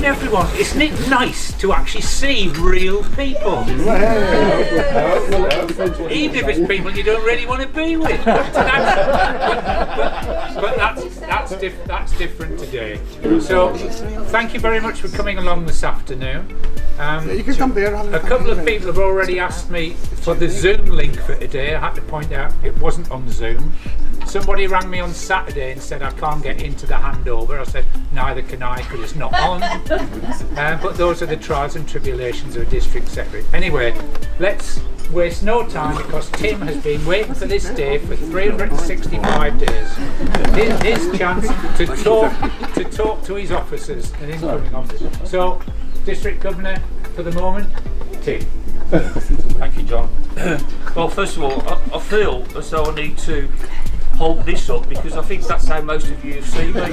everyone, isn't it nice to actually see real people? Even if it's people you don't really want to be with. But that's different today. So, thank you very much for coming along this afternoon. You can come there. A couple of people have already asked me for the Zoom link for today. I had to point out it wasn't on Zoom. Somebody rang me on Saturday and said I can't get into the handover. I said neither can I because it's not on. But those are the trials and tribulations of a district secretary. Anyway, let's waste no time because Tim has been waiting for this day for 365 days. His chance to talk to his officers and incoming officers. So, District Governor, for the moment, Tim. Thank you, John. Well, first of all, I feel as though I need to hold this up because I think that's how most of you have seen me over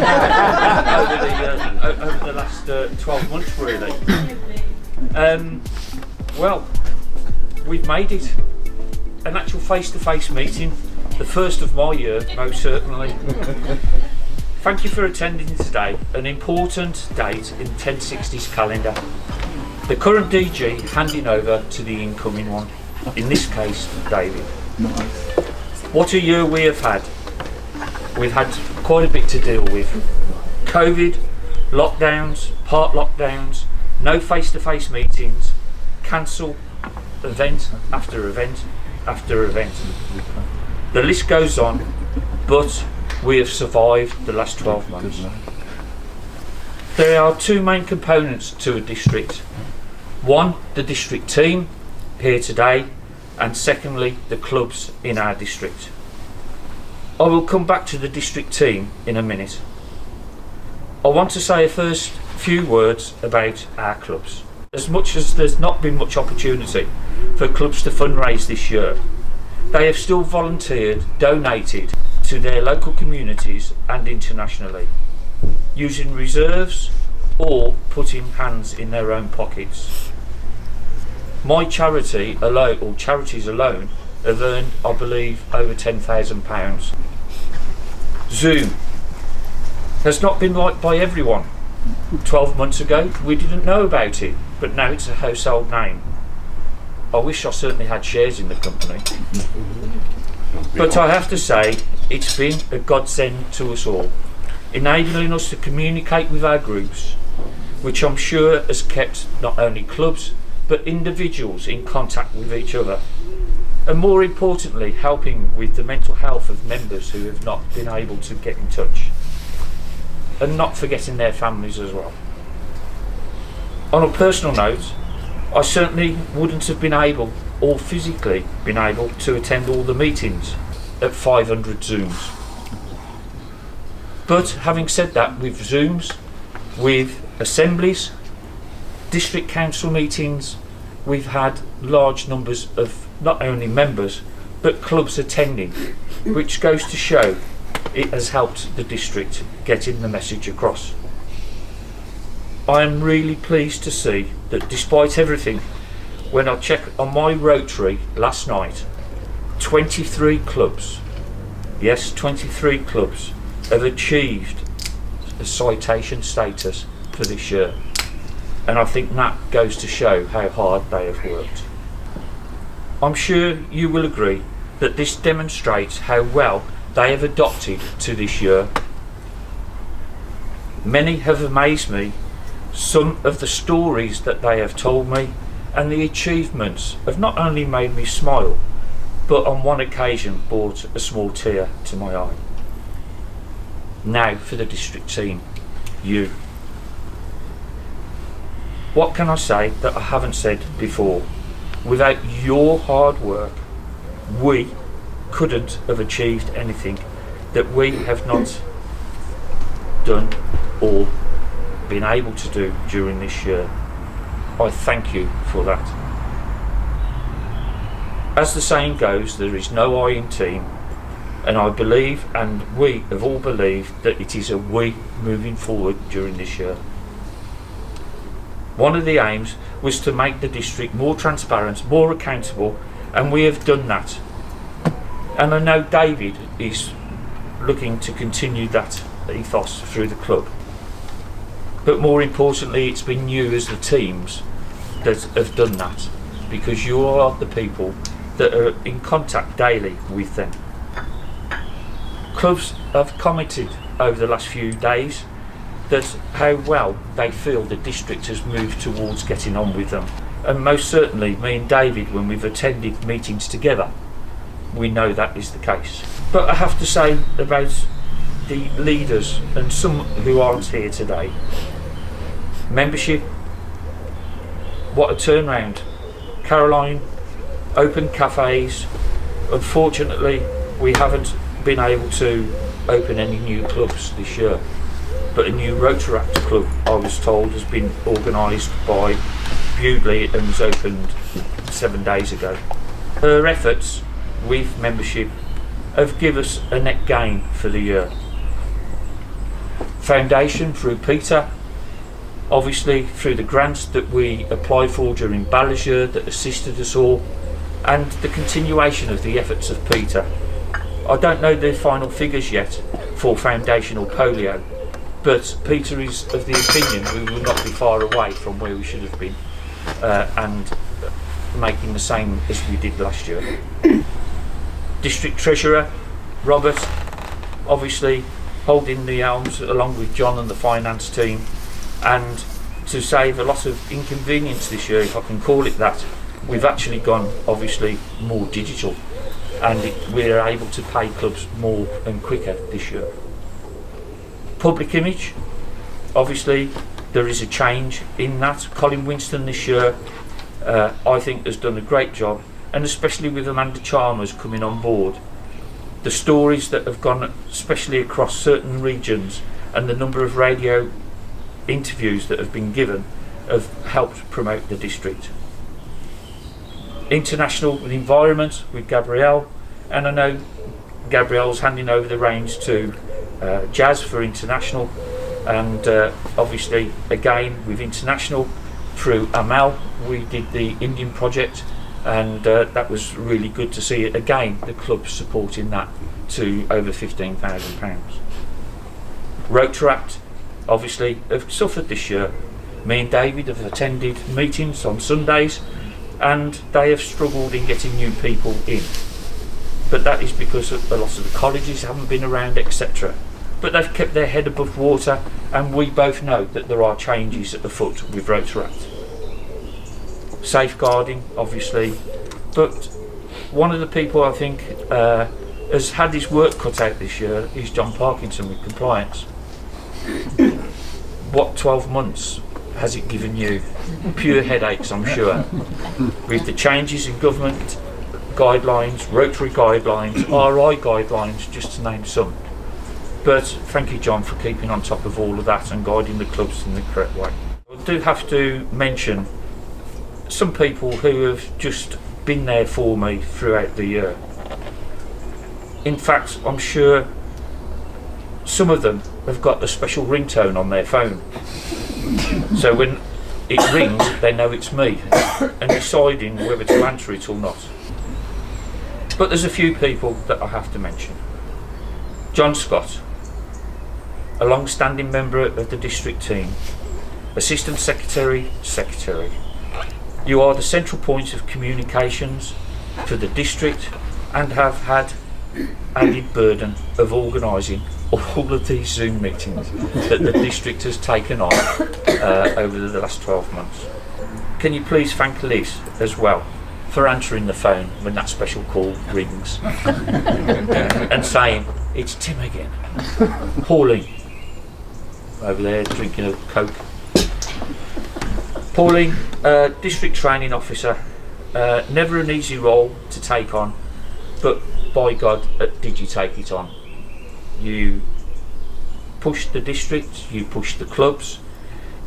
the last 12 months, really. Well, we've made it. An actual face-to-face meeting, the first of my year, most certainly. Thank you for attending today, an important date in 1060's calendar. The current DG handing over to the incoming one, in this case, David. What a year we have had. We've had quite a bit to deal with. COVID, lockdowns, part lockdowns, no face-to-face meetings, cancel event after event after event. The list goes on, but we have survived the last 12 months. There are two main components to a district. One, the district team here today, and secondly, the clubs in our district. I will come back to the district team in a minute. I want to say a first few words about our clubs. As much as there's not been much opportunity for clubs to fundraise this year, they have still volunteered, donated to their local communities and internationally, using reserves or putting hands in their own pockets. My charity alone, or charities alone, have earned, I believe, over £10,000. Zoom has not been liked by everyone. 12 months ago, we didn't know about it, but now it's a household name. I wish I certainly had shares in the company. But I have to say, it's been a godsend to us all, enabling us to communicate with our groups, which I'm sure has kept not only clubs, but individuals in contact with each other, and more importantly helping with the mental health of members who have not been able to get in touch, and not forgetting their families as well. On a personal note, I certainly wouldn't have been able, or physically been able, to attend all the meetings at 500 Zooms. But having said that, with Zooms, with assemblies, district council meetings, we've had large numbers of not only members but clubs attending, which goes to show it has helped the district getting the message across. I am really pleased to see that despite everything, when I checked on my Rotary last night, 23 clubs, yes, 23 clubs have achieved a citation status for this year. And I think that goes to show how hard they have worked. I'm sure you will agree that this demonstrates how well they have adopted to this year. Many have amazed me. Some of the stories that they have told me and the achievements have not only made me smile, but on one occasion brought a small tear to my eye. Now for the district team, you. What can I say that I haven't said before? Without your hard work, we couldn't have achieved anything that we have not done or been able to do during this year. I thank you for that. As the saying goes, there is no I in team, and I believe, and we have all believed, that it is a we moving forward during this year. One of the aims was to make the district more transparent, more accountable, and we have done that. And I know David is looking to continue that ethos through the club. But more importantly, it's been you as the teams that have done that, because you are the people that are in contact daily with them. Clubs have commented over the last few days that how well they feel the district has moved towards getting on with them. And most certainly, me and David, when we've attended meetings together, we know that is the case. But I have to say about the leaders and some who aren't here today, membership, what a turnaround. Caroline opened cafes. Unfortunately, we haven't been able to open any new clubs this year, but a new Rotaract club, I was told, has been organised by Bewdley and was opened 7 days ago. Her efforts with membership have given us a net gain for the year. Foundation through Peter, obviously through the grants that we applied for during Ballinger that assisted us all, and the continuation of the efforts of Peter. I don't know the final figures yet for foundational polio, but Peter is of the opinion we will not be far away from where we should have been, and making the same as we did last year. District Treasurer Robert, obviously holding the elms along with John and the finance team, and to save a lot of inconvenience this year, if I can call it that, we've actually gone obviously more digital, and we're able to pay clubs more and quicker this year. Public image, obviously there is a change in that. Colin Winston this year I think has done a great job, and especially with Amanda Chalmers coming on board, the stories that have gone especially across certain regions and the number of radio interviews that have been given have helped promote the district. International environment with Gabrielle, and I know Gabrielle's handing over the reins to Jazz for international, and obviously again with international through Amal we did the Indian project, and that was really good to see it again, the club supporting that to over £15,000. Rotaract obviously have suffered this year. Me and David have attended meetings on Sundays and they have struggled in getting new people in, but that is because a lot of the colleges haven't been around, etc. But they've kept their head above water, and we both know that there are changes afoot with Rotaract. Safeguarding obviously, but one of the people I think has had his work cut out this year is John Parkinson with compliance. What 12 months has it given you? Pure headaches, I'm sure, with the changes in government guidelines, Rotary guidelines, RI guidelines, just to name some. But thank you, John, for keeping on top of all of that and guiding the clubs in the correct way. I do have to mention some people who have just been there for me throughout the year. In fact, I'm sure some of them have got a special ringtone on their phone, so when it rings they know it's me and deciding whether to answer it or not. But there's a few people that I have to mention. John Scott, a long-standing member of the district team, Assistant Secretary. You are the central point of communications for the district and have had added burden of organising all of these Zoom meetings that the district has taken on over the last 12 months. Can you please thank Liz as well for answering the phone when that special call rings and saying, "It's Tim again." Pauline, over there drinking a Coke. Pauline, district training officer, never an easy role to take on, but by God, did you take it on. You pushed the district, you pushed the clubs,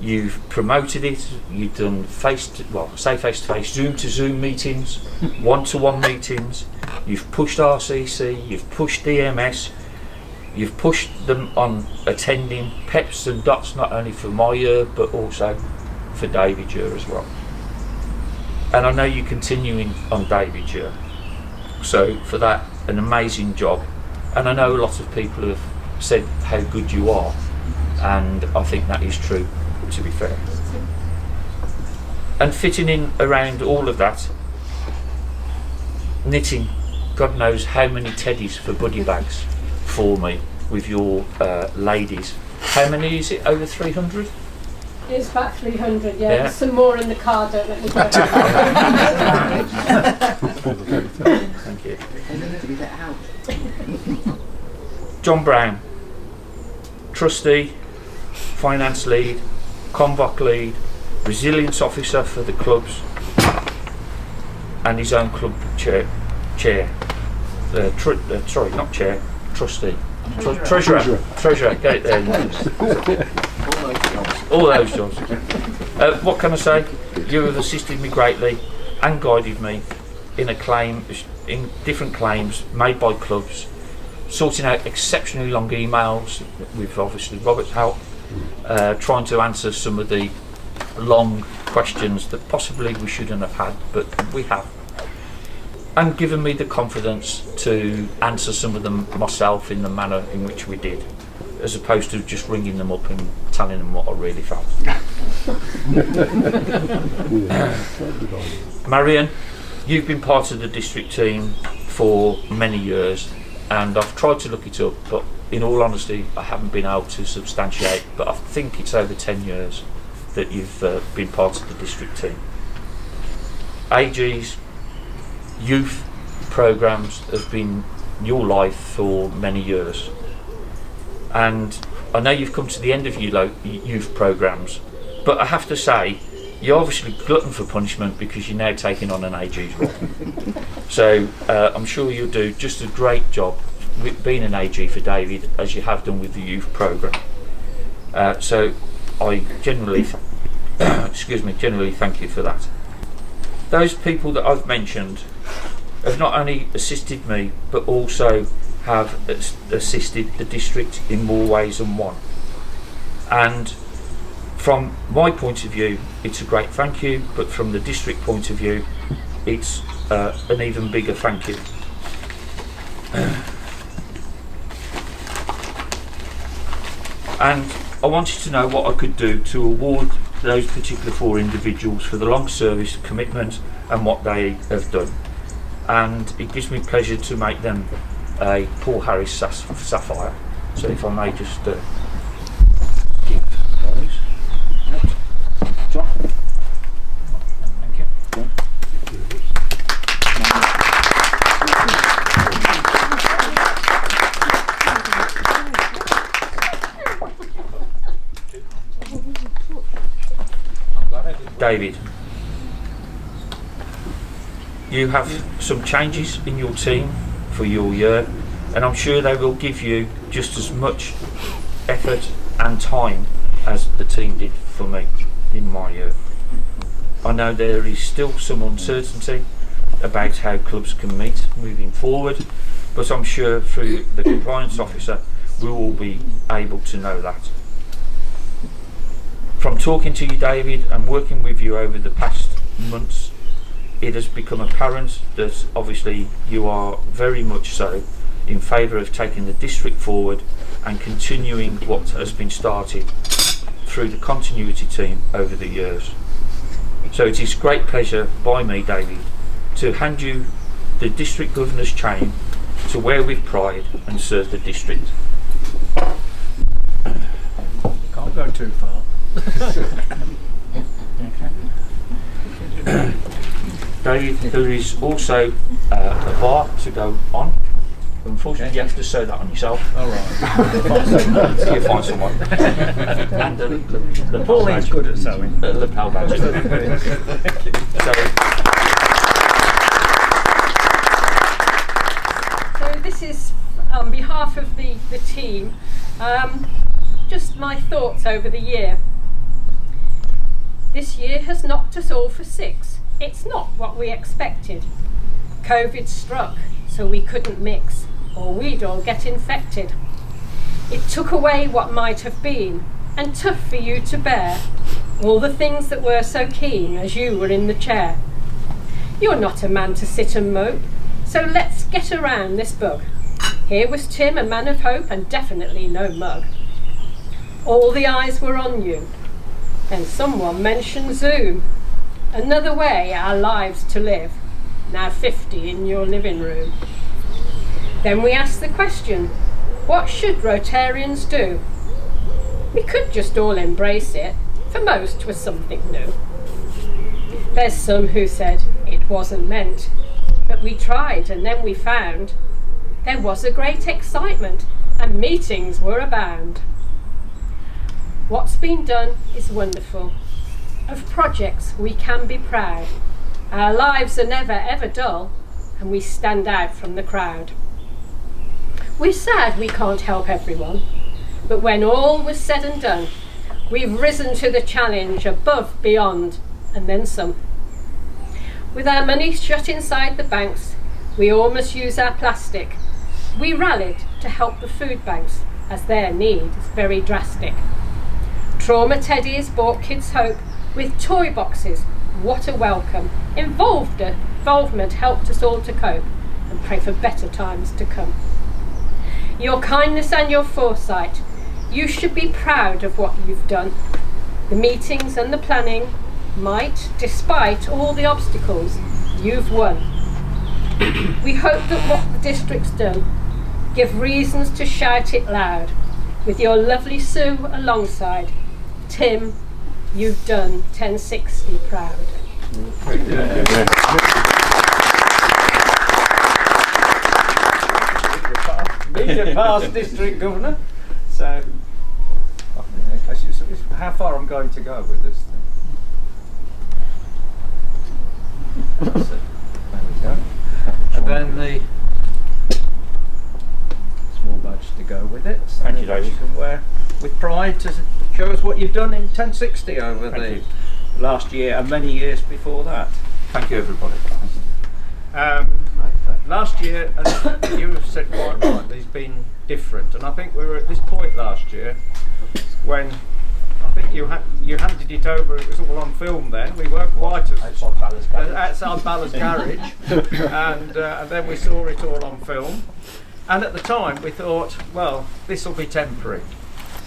you've promoted it, you've done face-to-face, Zoom-to-Zoom meetings, one-to-one meetings, you've pushed RCC, you've pushed DMS, you've pushed them on attending PEPs and DOTs, not only for my year but also for David's year as well. And I know you're continuing on David's year, so for that, an amazing job. And I know a lot of people have said how good you are, and I think that is true. to be fair. And fitting in around all of that, knitting God knows how many teddies for buddy bags for me with your ladies. How many is it? Over 300? It's about 300, yeah. Yeah. There's some more in the car, don't let me go. Thank you. They need to be let out. John Brown, trustee, finance lead, Convoc lead, resilience officer for the clubs, and his own club chair. Sorry, not chair, trustee. Treasurer, get it there. All those jobs. What can I say? You have assisted me greatly and guided me in in different claims made by clubs, sorting out exceptionally long emails with obviously Robert's help, trying to answer some of the long questions that possibly we shouldn't have had, but we have. And given me the confidence to answer some of them myself in the manner in which we did, as opposed to just ringing them up and telling them what I really felt. Marion, you've been part of the district team for many years, and I've tried to look it up, but in all honesty I haven't been able to substantiate, but I think it's over 10 years that you've been part of the district team. AG's youth programs have been your life for many years, and I know you've come to the end of your youth programs, but I have to say you're obviously glutton for punishment because you're now taking on an AG's role. So I'm sure you'll do just a great job with being an AG for David, as you have done with the youth program. So I generally generally thank you for that. Those people that I've mentioned have not only assisted me, but also have assisted the district in more ways than one. And from my point of view, it's a great thank you, but from the district point of view, it's an even bigger thank you. And I wanted to know what I could do to award those particular 4 individuals for the long service, commitment, and what they have done. And it gives me pleasure to make them a Paul Harris Sapphire. So if I may just give those. John? Thank you. David, you have some changes in your team for your year, and I'm sure they will give you just as much effort and time as the team did for me in my year. I know there is still some uncertainty about how clubs can meet moving forward, but I'm sure through the compliance officer we will be able to know that. From talking to you, David, and working with you over the past months, it has become apparent that obviously you are very much so in favour of taking the district forward and continuing what has been started through the continuity team over the years. So it is great pleasure by me, David, to hand you the district governor's chain to wear with pride and serve the district. Can't go too far. Dave, there is also a bar to go on. Unfortunately, you have to sew that on yourself. All right. You find someone. And the Pauline's good at sewing. The lapel badge. So this is on behalf of the team, just my thoughts over the year. This year has knocked us all for 6. It's not what we expected. COVID struck, so we couldn't mix, or we'd all get infected. It took away what might have been, and tough for you to bear, all the things that were so keen as you were in the chair. You're not a man to sit and mope, so let's get around this bug. Here was Tim, a man of hope, and definitely no mug. All the eyes were on you. Then someone mentioned Zoom, another way our lives to live, now 50 in your living room. Then we asked the question, what should Rotarians do? We could just all embrace it, for most was something new. There's some who said it wasn't meant, but we tried and then we found there was a great excitement and meetings were abound. What's been done is wonderful. Of projects we can be proud. Our lives are never ever dull and we stand out from the crowd. We're sad we can't help everyone, but when all was said and done, we've risen to the challenge above, beyond, and then some. With our money shut inside the banks, we all must use our plastic. We rallied to help the food banks, as their need is very drastic. Trauma Teddies brought kids hope with toy boxes. What a welcome. Involvement helped us all to cope and pray for better times to come. Your kindness and your foresight, you should be proud of what you've done. The meetings and the planning might, despite all the obstacles, you've won. We hope that what the district's done give reasons to shout it loud. With your lovely Sue alongside, Tim, you've done 1060 proud. Me, the past district governor. So, how far I'm going to go with this thing? That's it. There we go. And then the small badge to go with it. So Thank you, that Dave. you can wear with pride to show us what you've done in 1060 over the last year and many years before that. Thank you, everybody. Last year, as you have said quite right, it's been different, and I think we were at this point last year when I think you handed it over. It was all on film then. We weren't quite as outside Ballas Garage, and then we saw it all on film. And at the time, we thought, well, this will be temporary.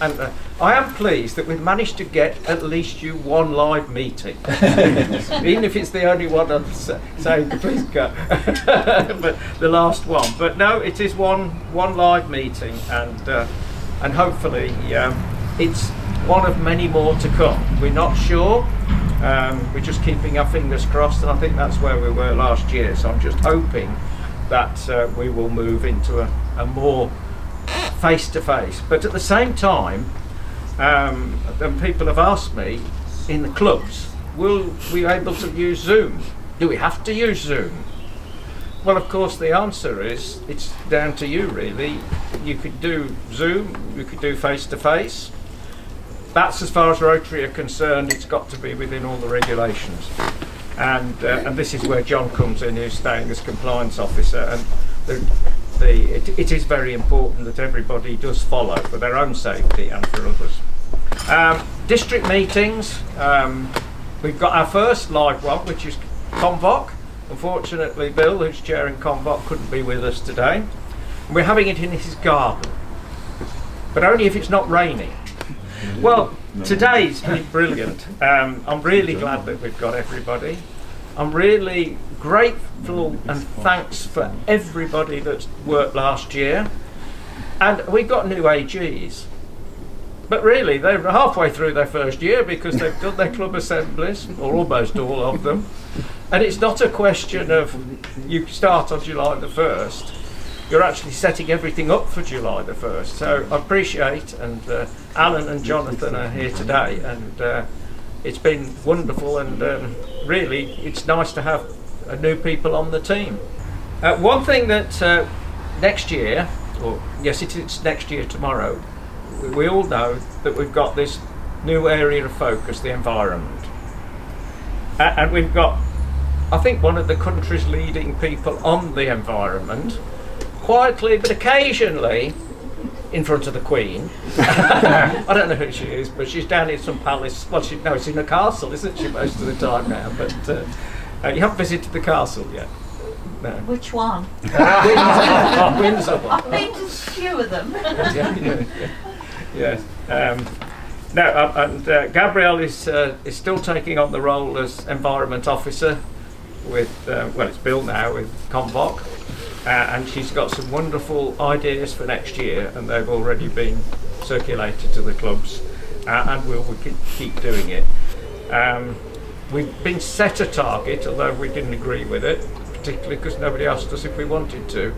And I am pleased that we've managed to get at least you one live meeting, even if it's the only one I'm saying please go, but the last one. But no, it is one live meeting, and hopefully it's one of many more to come. We're not sure. We're just keeping our fingers crossed, and I think that's where we were last year. So I'm just hoping that we will move into a more face-to-face. But at the same time, and people have asked me in the clubs, will we be able to use Zoom? Do we have to use Zoom? Well, of course, the answer is it's down to you, really. You could do Zoom, you could do face-to-face. That's as far as Rotary are concerned. It's got to be within all the regulations. And this is where John comes in, who's staying as compliance officer. And it is very important that everybody does follow for their own safety and for others. District meetings, we've got our first live one, which is Convoc. Unfortunately, Bill, who's chairing Convoc, couldn't be with us today. And we're having it in his garden, but only if it's not raining. Well, today's been brilliant. I'm really glad that we've got everybody. I'm really grateful and thanks for everybody that's worked last year. And we got new AGs. But really, they're halfway through their first year because they've done their club assemblies, or almost all of them. And it's not a question of you start on July the 1st. You're actually setting everything up for July the 1st. So I appreciate, and Alan and Jonathan are here today, and it's been wonderful, and really it's nice to have new people on the team. One thing that next year, or yes, it's next year tomorrow, we all know that we've got this new area of focus, the environment. And we've got, I think, one of the country's leading people on the environment, quietly but occasionally in front of the Queen. I don't know who she is, but she's down in some palace. Well, it's in a castle, isn't she, most of the time now? But you haven't visited the castle yet? No. Which one? Windsor one. I've been to a few of them. Yes. No, and Gabrielle is still taking on the role as Environment Officer with, well, it's Bill now with Convoc, and she's got some wonderful ideas for next year, and they've already been circulated to the clubs, and we'll keep doing it. We've been set a target, although we didn't agree with it, particularly because nobody asked us if we wanted to.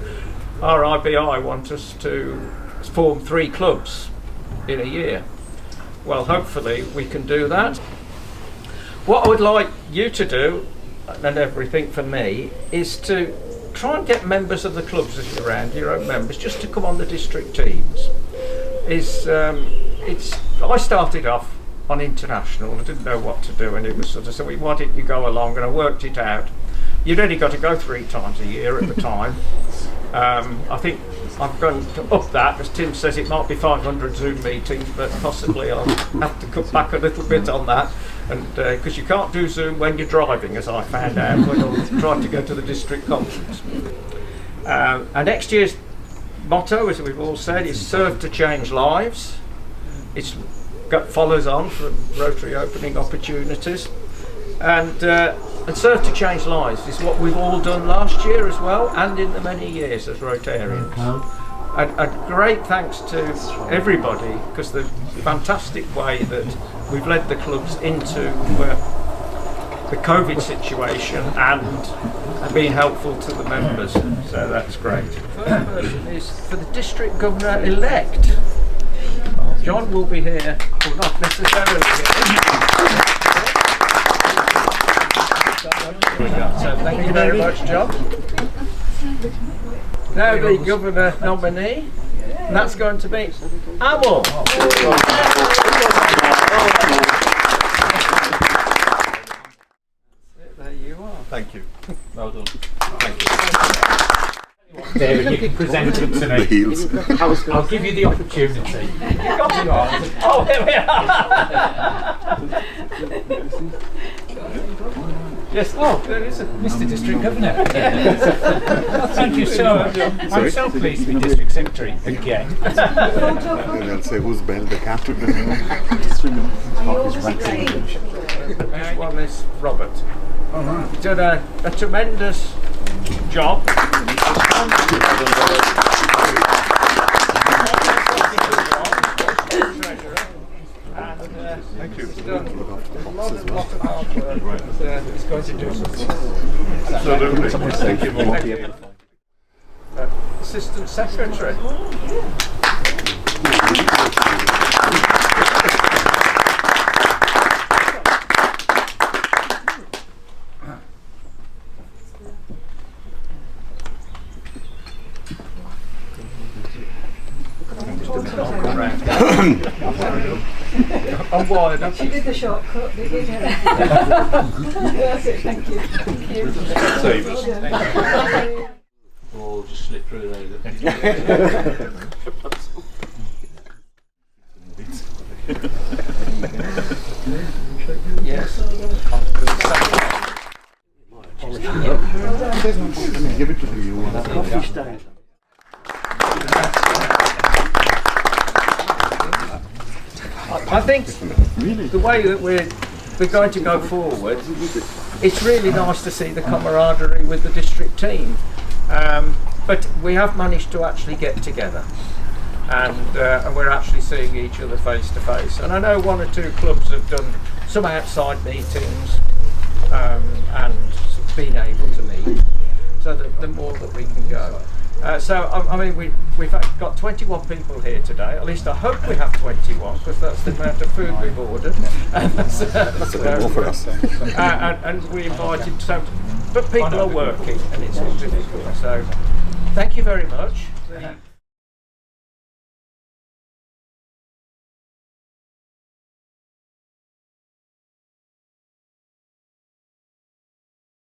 Our IBI want us to form 3 clubs in a year. Well, hopefully we can do that. What I would like you to do, and everything for me, is to try and get members of the clubs as you're around, your own members, just to come on the district teams. I started off on international. I didn't know what to do, and it was sort of, so why didn't you go along? And I worked it out. You'd only got to go 3 times a year at the time. I think I've gone to up that, as Tim says, it might be 500 Zoom meetings, but possibly I'll have to cut back a little bit on that. And because you can't do Zoom when you're driving, as I found out when I tried to go to the district conference. And next year's motto, as we've all said, is serve to change lives. It's follows on from Rotary opening opportunities, and serve to change lives is what we've all done last year as well, and in the many years as Rotarians. And a great thanks to everybody, because the fantastic way that we've led the clubs into the COVID situation and being helpful to the members, so that's great. The first person is for the district governor-elect. John will be here, well, not necessarily here. So thank you very much, John. Now the governor nominee, and that's going to be Amal. There you are. Thank you. Well done. Thank you. David, you can present it to me. I'll give you the opportunity. Oh, here we are. Yes, oh, there is a Mr. District Governor. Thank you so much. I'm so pleased to be District Secretary again. And they'll say who's Bell the captain. This one is Robert. He's done a tremendous job. Thank you. He's done a lot of hard work. He's going to do something. Absolutely. Thank you. Assistant Secretary. I'm wired up. She did the shortcut, did you? That's it, thank you. Save us. Or just slip through there. Yes. Give it to you. I think the way that we're going to go forward, it's really nice to see the camaraderie with the district team. But we have managed to actually get together, and we're actually seeing each other face to face. And I know 1 or 2 clubs have done some outside meetings and been able to meet, so that the more that we can go. So I mean, we've got 21 people here today. At least I hope we have 21, because that's the amount of food we've ordered. That's a bit more for us. And we invited so, but people are working, and it's all difficult. So thank you very much.